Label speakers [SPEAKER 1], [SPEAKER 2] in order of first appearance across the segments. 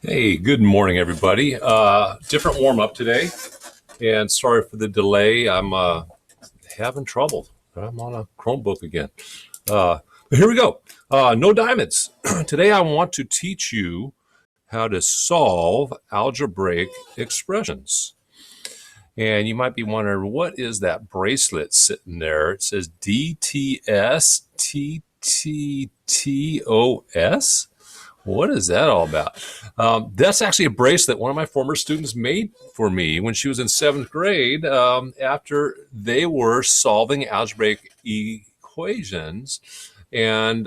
[SPEAKER 1] Hey, good morning, everybody. Different warm up today, and sorry for the delay. I'm having trouble. I'm on a Chromebook again. But here we go. No diamonds. Today, I want to teach you how to solve algebraic expressions. And you might be wondering, what is that bracelet sitting there? It says DTS. What is that all about? That's actually a bracelet one of my former students made for me when she was in seventh grade after they were solving algebraic equations and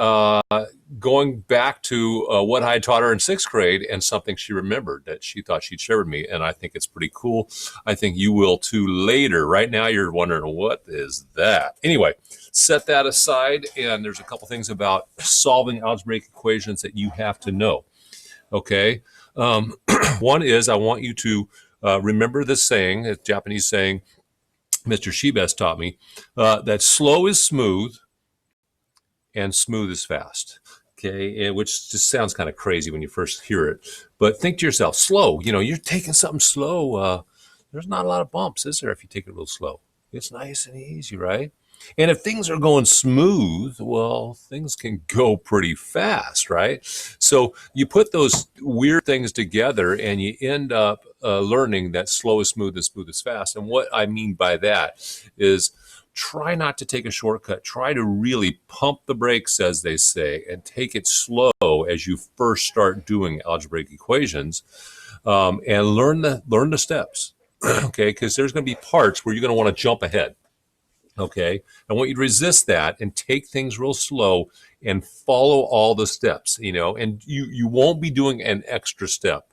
[SPEAKER 1] going back to what I taught her in sixth grade and something she remembered that she thought she'd share with me. And I think it's pretty cool. I think you will too later. Right now, you're wondering, what is that? Anyway, set that aside. And there's a couple things about solving algebraic equations that you have to know. Okay. One is I want you to remember this saying, a Japanese saying, Mr. Shibes taught me, that slow is smooth and smooth is fast. Okay, which just sounds kind of crazy when you first hear it. But think to yourself, slow, you're taking something slow. There's not a lot of bumps, is there, if you take it real slow? It's nice and easy, right? And if things are going smooth, well, things can go pretty fast, right? So you put those weird things together and you end up learning that slow is smooth and smooth is fast. And what I mean by that is try not to take a shortcut. Try to really pump the brakes, as they say, and take it slow as you first start doing algebraic equations, and learn the steps. Okay, because there's going to be parts where you're going to want to jump ahead. Okay, I want you to resist that and take things real slow and follow all the steps. And you won't be doing an extra step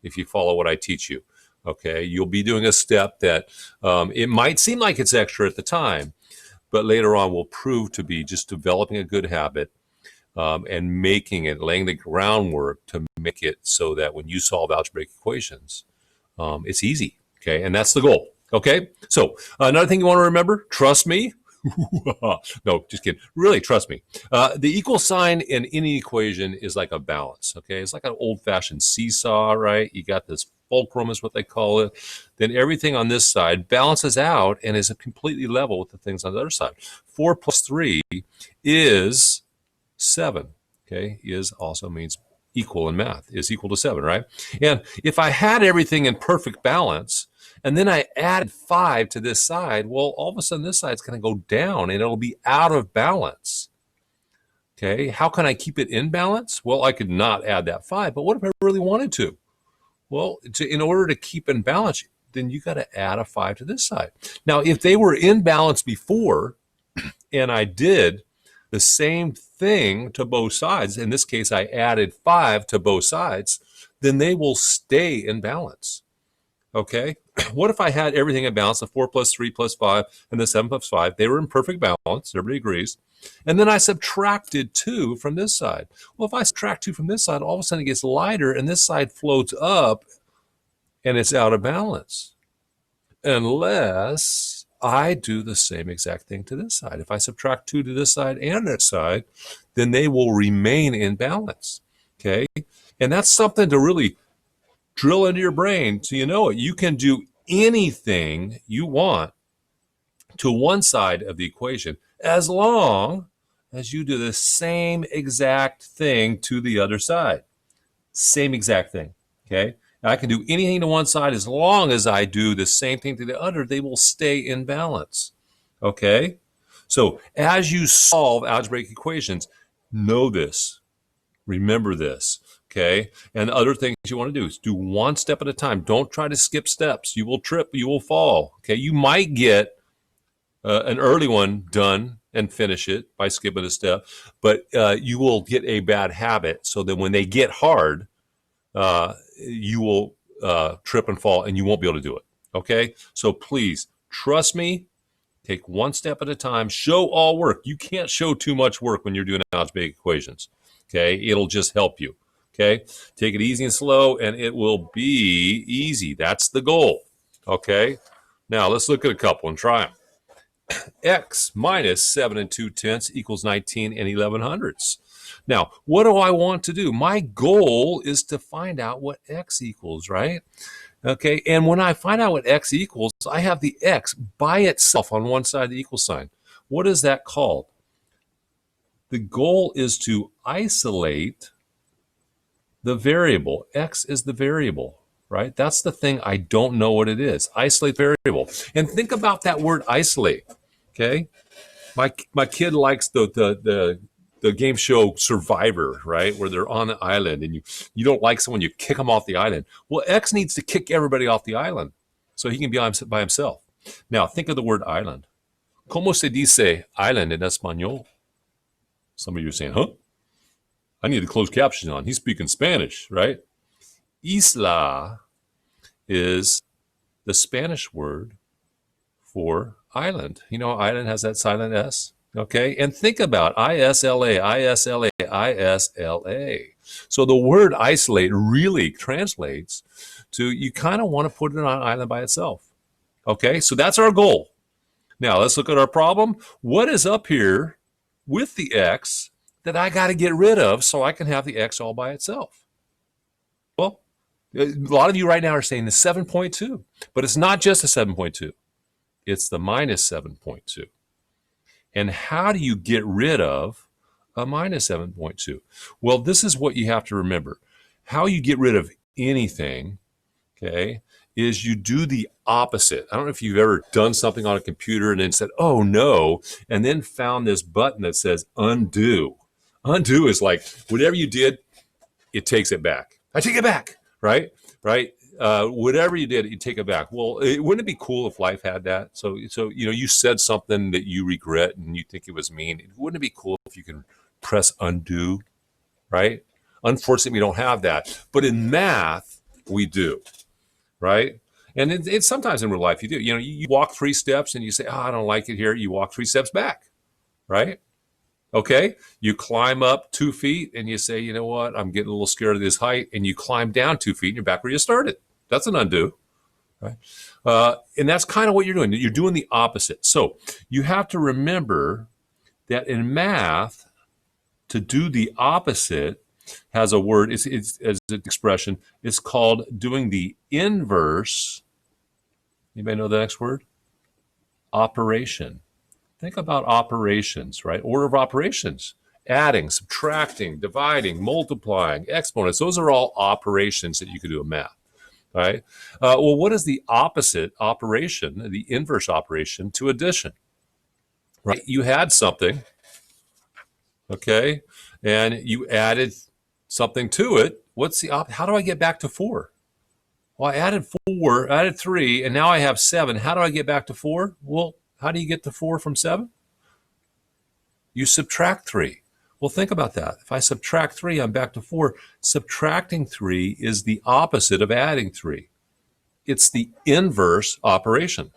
[SPEAKER 1] if you follow what I teach you. Okay, you'll be doing a step that it might seem like it's extra at the time, but later on will prove to be just developing a good habit, and making it, laying the groundwork to make it so that when you solve algebraic equations, it's easy. Okay, and that's the goal. Okay, so another thing you want to remember, trust me. No, just kidding. Really, trust me. The equal sign in any equation is like a balance. Okay, it's like an old-fashioned seesaw, right? You got this fulcrum, is what they call it. Then everything on this side balances out and is completely level with the things on the other side. 4 plus 3 is 7. Okay, is also means equal in math, is equal to 7, right? And if I had everything in perfect balance, and then I added 5 to this side, well, all of a sudden this side's going to go down and it'll be out of balance. Okay, how can I keep it in balance? Well, I could not add that 5, but what if I really wanted to? Well, in order to keep in balance, then you got to add a 5 to this side. Now, if they were in balance before, and I did the same thing to both sides, in this case, I added 5 to both sides, then they will stay in balance. Okay, what if I had everything in balance, the 4 plus 3 plus 5 and the 7 plus 5? They were in perfect balance, everybody agrees. And then I subtracted 2 from this side. Well, if I subtract 2 from this side, all of a sudden it gets lighter and this side floats up and it's out of balance. Unless I do the same exact thing to this side. If I subtract 2 to this side and this side, then they will remain in balance. Okay, and that's something to really drill into your brain so you know it. You can do anything you want to one side of the equation as long as you do the same exact thing to the other side. Same exact thing. Okay, I can do anything to one side as long as I do the same thing to the other. They will stay in balance. Okay, so as you solve algebraic equations, know this. Remember this. Okay, and other things you want to do is do one step at a time. Don't try to skip steps. You will trip, you will fall. Okay, you might get an early one done and finish it by skipping a step, but you will get a bad habit so that when they get hard, you will trip and fall and you won't be able to do it. Okay, so please trust me. Take one step at a time. Show all work. You can't show too much work when you're doing algebraic equations. Okay, it'll just help you. Okay, take it easy and slow, and it will be easy. That's the goal. Okay, now let's look at a couple and try them. X minus 7 and 2/10 equals 19 and 11 hundredths. Now, what do I want to do? My goal is to find out what x equals, right? Okay, and when I find out what x equals, I have the x by itself on one side of the equal sign. What is that called? The goal is to isolate the variable. X is the variable, right? That's the thing I don't know what it is. Isolate variable. And think about that word isolate, okay? My kid likes the game show Survivor, right? Where they're on an island and you don't like someone, you kick them off the island. Well, X needs to kick everybody off the island so he can be by himself. Now, think of the word island. ¿Cómo se dice island in español? Some of you are saying, huh? I need the closed caption on. He's speaking Spanish, right? Isla is the Spanish word for island. You know, island has that silent S. Okay, and think about ISLA, ISLA, ISLA. So the word isolate really translates to you kind of want to put it on an island by itself. Okay, so that's our goal. Now let's look at our problem. What is up here with the x that I got to get rid of so I can have the x all by itself? Well, a lot of you right now are saying the 7.2, but it's not just a 7.2. It's the minus 7.2. And how do you get rid of a minus 7.2? Well, this is what you have to remember. How you get rid of anything, okay, is you do the opposite. I don't know if you've ever done something on a computer and then said, oh no, and then found this button that says undo. Undo is like whatever you did, it takes it back. I take it back, right? Right? Whatever you did, you take it back. Well, wouldn't it be cool if life had that? So you know, you said something that you regret and you think it was mean. Wouldn't it be cool if you can press undo, right? Unfortunately, we don't have that. But in math, we do, right? And it's sometimes in real life you do. You know, you walk 3 steps and you say, oh, I don't like it here. You walk 3 steps back, right? Okay, you climb up 2 feet and you say, you know what, I'm getting a little scared of this height, and you climb down 2 feet and you're back where you started. That's an undo, right? And that's kind of what you're doing. You're doing the opposite. So you have to remember that in math, to do the opposite has a word, it's as an expression, it's called doing the inverse. Anybody know the next word? Operation. Think about operations, right? Order of operations. Adding, subtracting, dividing, multiplying, exponents. Those are all operations that you could do in math, right? Well, what is the opposite operation, the inverse operation to addition? Right? You had something, okay, and you added something to it. What's the how do I get back to 4? Well, I added 4, added 3, and now I have 7. How do I get back to 4? Well, how do you get to 4 from 7? You subtract 3. Well, think about that. If I subtract 3, I'm back to 4. Subtracting 3 is the opposite of adding 3. It's the inverse operation.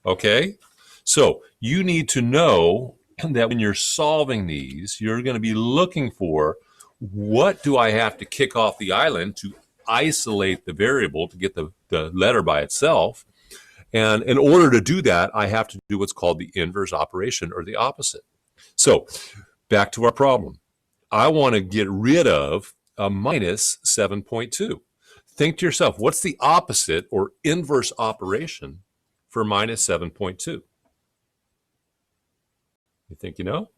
[SPEAKER 1] Okay? So you need to know that when you're solving these, you're going to be looking for what do I have to kick off the island to isolate the variable to get the letter by itself. And in order to do that, I have to do what's called the inverse operation, or the opposite. So back to our problem. I want to get rid of a minus 7.2. Think to yourself, what's the opposite or inverse operation for minus 7.2? You think you know?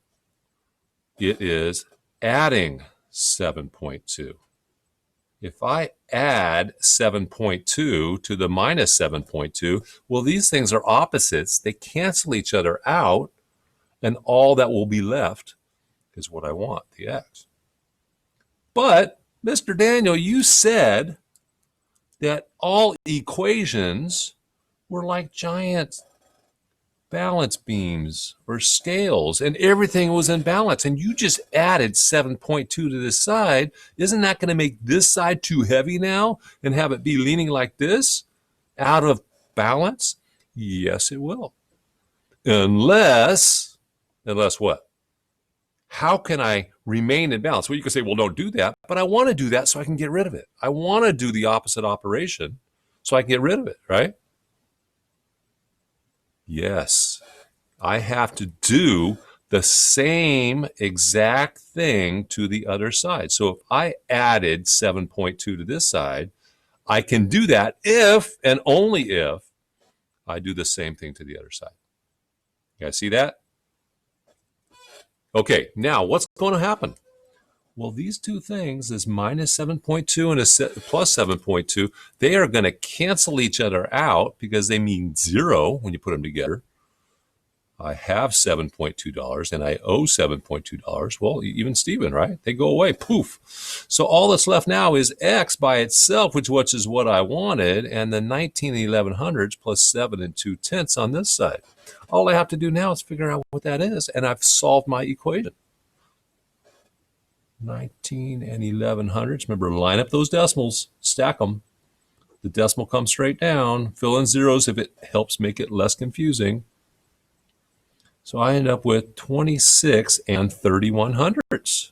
[SPEAKER 1] It is adding 7.2. If I add 7.2 to the minus 7.2, well, these things are opposites. They cancel each other out, and all that will be left is what I want, the x. But, Mr. Daniel, you said that all equations were like giant balance beams or scales, and everything was in balance, and you just added 7.2 to this side. Isn't that going to make this side too heavy now and have it be leaning like this, out of balance? Yes, it will. Unless what? How can I remain in balance? Well, you can say, well, don't do that, but I want to do that so I can get rid of it. I want to do the opposite operation so I can get rid of it, right? Yes, I have to do the same exact thing to the other side. So if I added 7.2 to this side, I can do that if and only if I do the same thing to the other side. You guys see that? Okay, now what's going to happen? Well, these two things, this minus 7.2 and a plus 7.2, they are going to cancel each other out because they mean zero when you put them together. I have $7.2 and I owe $7.2. Well, even Steven, right? They go away, poof. So all that's left now is X by itself, which is what I wanted, and the 19 and 1100s plus 7 and 2/10 on this side. All I have to do now is figure out what that is, and I've solved my equation. 19 and 1100s. Remember, line up those decimals, stack them. The decimal comes straight down. Fill in zeros if it helps make it less confusing. So I end up with 26 and 3100s.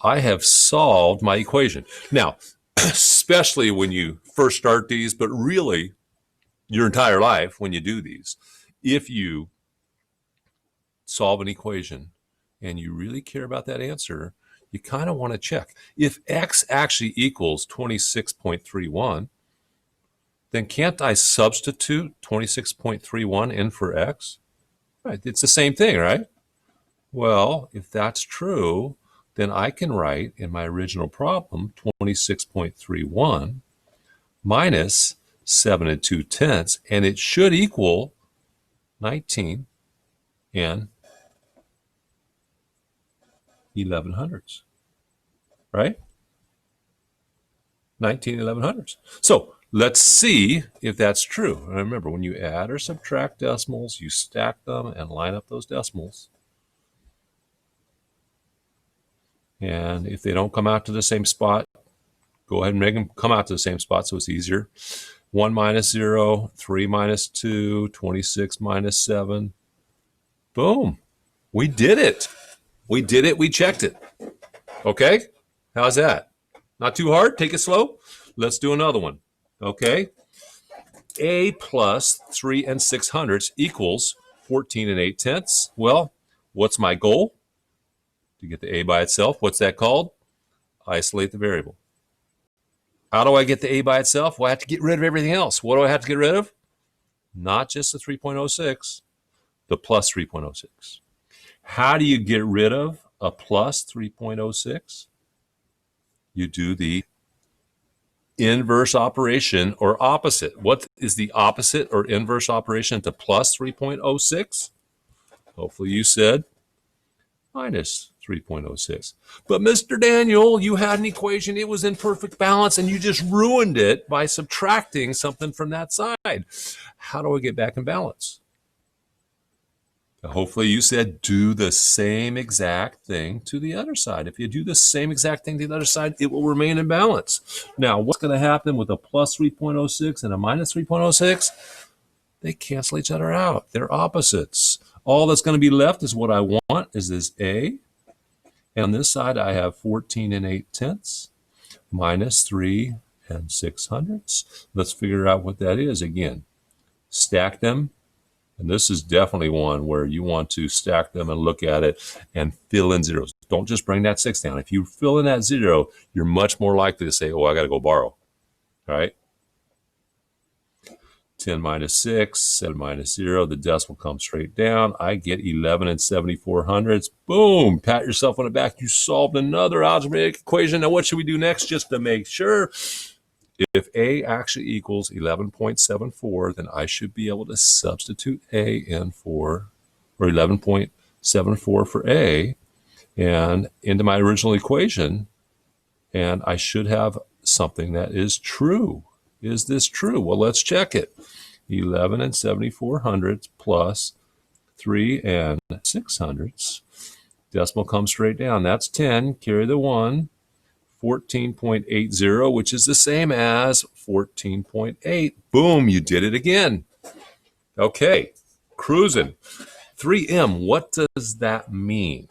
[SPEAKER 1] I have solved my equation. Now, especially when you first start these, but really your entire life when you do these, if you solve an equation and you really care about that answer, you kind of want to check. If X actually equals 26.31, then can't I substitute 26.31 in for X? Right, it's the same thing, right? Well, if that's true, then I can write in my original problem 26.31 minus 7 and 2/10, and it should equal 19 and 1100s, right? 19 1100s. So let's see if that's true. And remember, when you add or subtract decimals, you stack them and line up those decimals. And if they don't come out to the same spot, go ahead and make them come out to the same spot so it's easier. 1 minus 0, 3 minus 2, 26 minus 7. Boom. We did it. We did it. We checked it. Okay? How's that? Not too hard? Take it slow? Let's do another one. Okay? A plus 3 and 600ths equals 14 and 8/10. Well, what's my goal? To get the A by itself. What's that called? Isolate the variable. How do I get the A by itself? Well, I have to get rid of everything else. What do I have to get rid of? Not just the 3.06, the plus 3.06. How do you get rid of a plus 3.06? You do the inverse operation or opposite. What is the opposite or inverse operation to plus 3.06? Hopefully you said minus 3.06. But Mr. Daniel, you had an equation, it was in perfect balance, and you just ruined it by subtracting something from that side. How do I get back in balance? Hopefully you said do the same exact thing to the other side. If you do the same exact thing to the other side, it will remain in balance. Now, what's going to happen with a plus 3.06 and a minus 3.06? They cancel each other out. They're opposites. All that's going to be left is what I want is this A. And on this side, I have 14 and 8/10 minus 3 and 600ths. Let's figure out what that is again. Stack them. And this is definitely one where you want to stack them and look at it and fill in zeros. Don't just bring that 6 down. If you fill in that 0, you're much more likely to say, oh, I got to go borrow. All right? 10 minus 6, 7 minus 0. The decimal comes straight down. I get 11 and 7400ths. Boom! Pat yourself on the back. You solved another algebraic equation. Now, what should we do next just to make sure? If A actually equals 11.74, then I should be able to substitute A in for, or 11.74 for A, and into my original equation, and I should have something that is true. Is this true? Well, let's check it. 11 and 7400ths plus 3 and 600ths. Decimal comes straight down. That's 10. Carry the 1. 14.80, which is the same as 14.8. Boom, you did it again. Okay, cruising. 3M, what does that mean?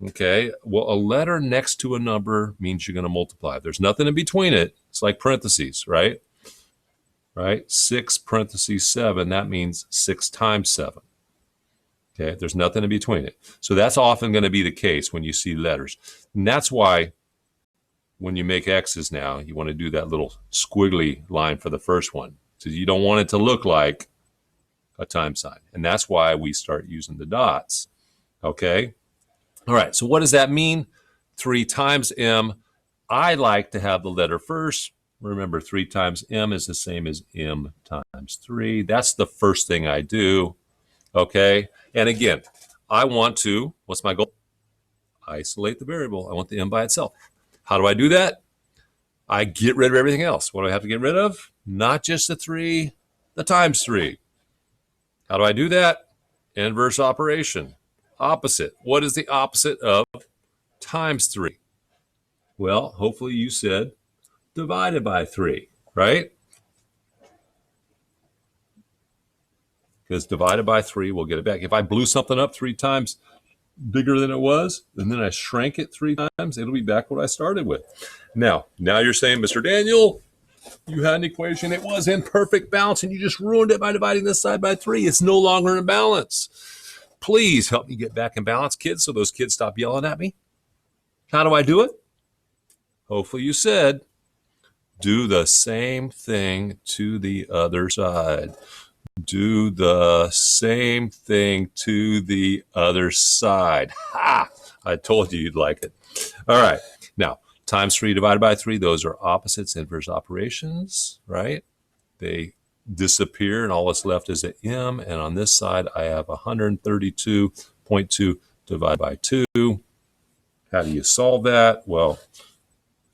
[SPEAKER 1] Okay, well, a letter next to a number means you're going to multiply. If there's nothing in between it, it's like parentheses, right? Right? 6 parentheses 7, that means 6 times 7. Okay, there's nothing in between it. So that's often going to be the case when you see letters. And that's why when you make X's now, you want to do that little squiggly line for the first one. So you don't want it to look like a time sign. And that's why we start using the dots. Okay? All right, so what does that mean? 3 times M. I like to have the letter first. Remember, 3 times M is the same as M times 3. That's the first thing I do. Okay? And again, I want to, what's my goal? Isolate the variable. I want the M by itself. How do I do that? I get rid of everything else. What do I have to get rid of? Not just the 3, the times 3. How do I do that? Inverse operation. Opposite. What is the opposite of times 3? Well, hopefully you said divided by 3, right? Because divided by 3, we'll get it back. If I blew something up 3 times bigger than it was, and then I shrank it 3 times, it'll be back what I started with. Now you're saying, Mr. Daniel, you had an equation. It was in perfect balance, and you just ruined it by dividing this side by 3. It's no longer in balance. Please help me get back in balance, kids, so those kids stop yelling at me. How do I do it? Hopefully you said, do the same thing to the other side. Do the same thing to the other side. Ha! I told you you'd like it. All right. Now, times 3 divided by 3, those are opposites, inverse operations, right? They disappear, and all that's left is an M. And on this side, I have 132.2 divided by 2. How do you solve that? Well,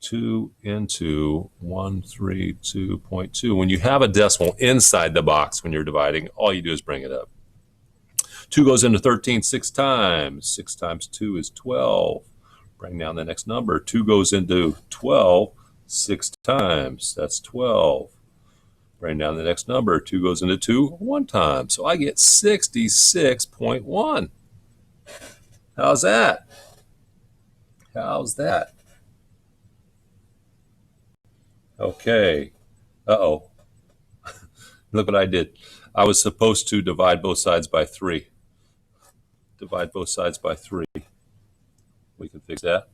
[SPEAKER 1] 2 into 132.2. When you have a decimal inside the box when you're dividing, all you do is bring it up. 2 goes into 13 6 times. 6 times 2 is 12. Bring down the next number. 2 goes into 12 6 times. That's 12. Bring down the next number. 2 goes into 2 1 time. So I get 66.1. How's that? How's that? Okay. Uh-oh. Look what I did. I was supposed to divide both sides by 3. Divide both sides by 3. We can fix that.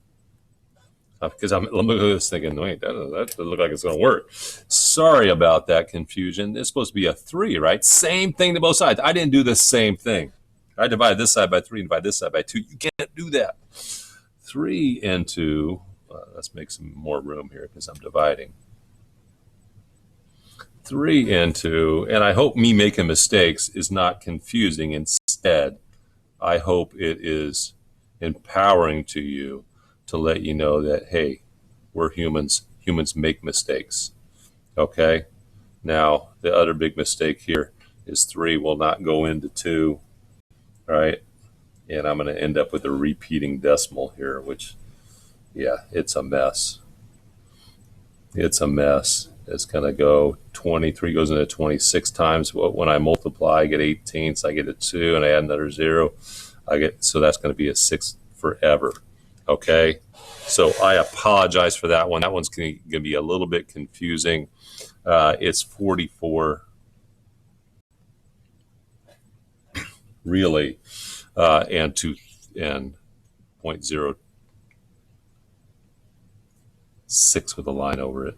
[SPEAKER 1] Because I'm looking at this thinking, wait, that doesn't look like it's going to work. Sorry about that confusion. It's supposed to be a 3, right? Same thing to both sides. I didn't do the same thing. I divided this side by 3 and divide this side by 2. You can't do that. 3 into, let's make some more room here because I'm dividing. 3 into, and I hope me making mistakes is not confusing. Instead, I hope it is empowering to you to let you know that, hey, we're humans. Humans make mistakes. Okay? Now, the other big mistake here is 3 will not go into 2, right? And I'm going to end up with a repeating decimal here, which, yeah, it's a mess. It's a mess. It's going to go 23 goes into 26 times. When I multiply, I get 18, so I get a 2, and I add another 0. So that's going to be a 6 forever. Okay? So I apologize for that one. That one's going to be a little bit confusing. It's 44. Really. And 0.06 with a line over it.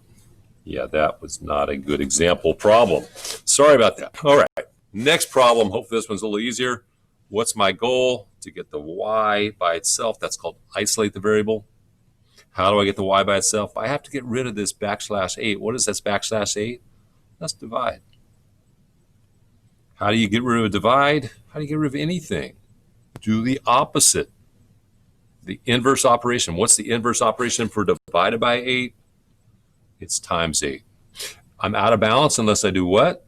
[SPEAKER 1] Yeah, that was not a good example problem. Sorry about that. All right. Next problem. Hopefully this one's a little easier. What's my goal? To get the y by itself. That's called isolate the variable. How do I get the y by itself? I have to get rid of this \8. What is this \8? That's divide. How do you get rid of a divide? How do you get rid of anything? Do the opposite. The inverse operation. What's the inverse operation for divided by 8? It's times 8. I'm out of balance unless I do what?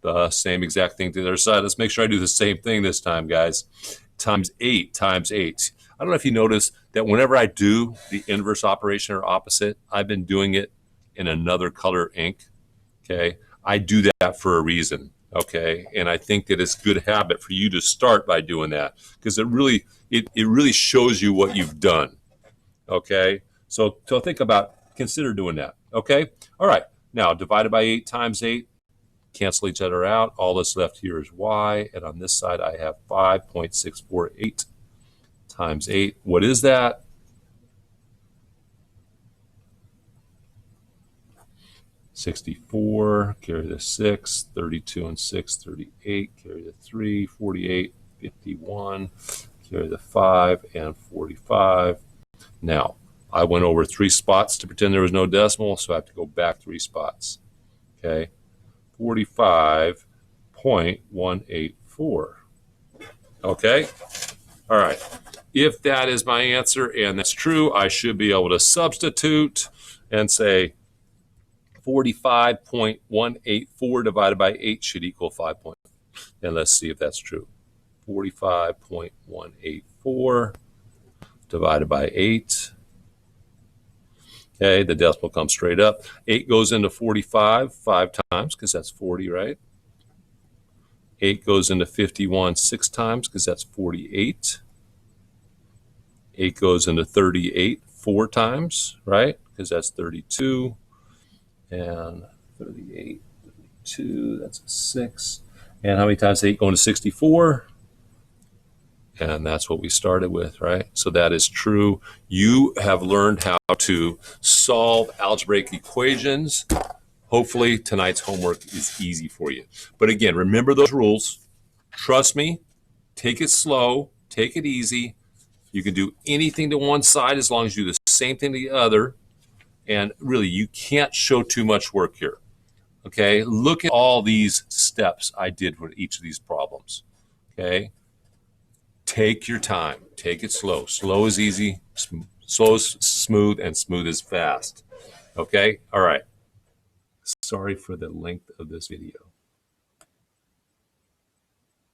[SPEAKER 1] The same exact thing to the other side. Let's make sure I do the same thing this time, guys. Times 8 times 8. I don't know if you notice that whenever I do the inverse operation or opposite, I've been doing it in another color ink. Okay? I do that for a reason. Okay? And I think that it's a good habit for you to start by doing that because it really shows you what you've done. Okay? So think about, consider doing that. Okay? All right. Now, divided by 8 times 8. cancel each other out. All that's left here is y, and on this side I have 5.648 times 8. What is that? $64, carry the 6, 32 and 6, 38, carry the 3, 48, 51, carry the 5, and 45. Now, I went over 3 spots to pretend there was no decimal, so I have to go back 3 spots. Okay, 45.184. Okay, all right. If that is my answer and that's true, I should be able to substitute and say 45.184 divided by 8 should equal 5. And let's see if that's true. 45.184 divided by 8. Okay, the decimal comes straight up. 8 goes into 45 5 times because that's 40, right? 8 goes into 51 6 times because that's 48. 8 goes into 38 4 times, right? Because that's 32. And 38, 32, that's a 6. And how many times 8 going to 64? And that's what we started with, right? So that is true. You have learned how to solve algebraic equations. Hopefully tonight's homework is easy for you. But again, remember those rules. Trust me, take it slow, take it easy. You can do anything to one side as long as you do the same thing to the other. And really, you can't show too much work here. Okay, look at all these steps I did with each of these problems. Okay, take your time, take it slow. Slow is easy, slow is smooth, and smooth is fast. Okay, all right. Sorry for the length of this video.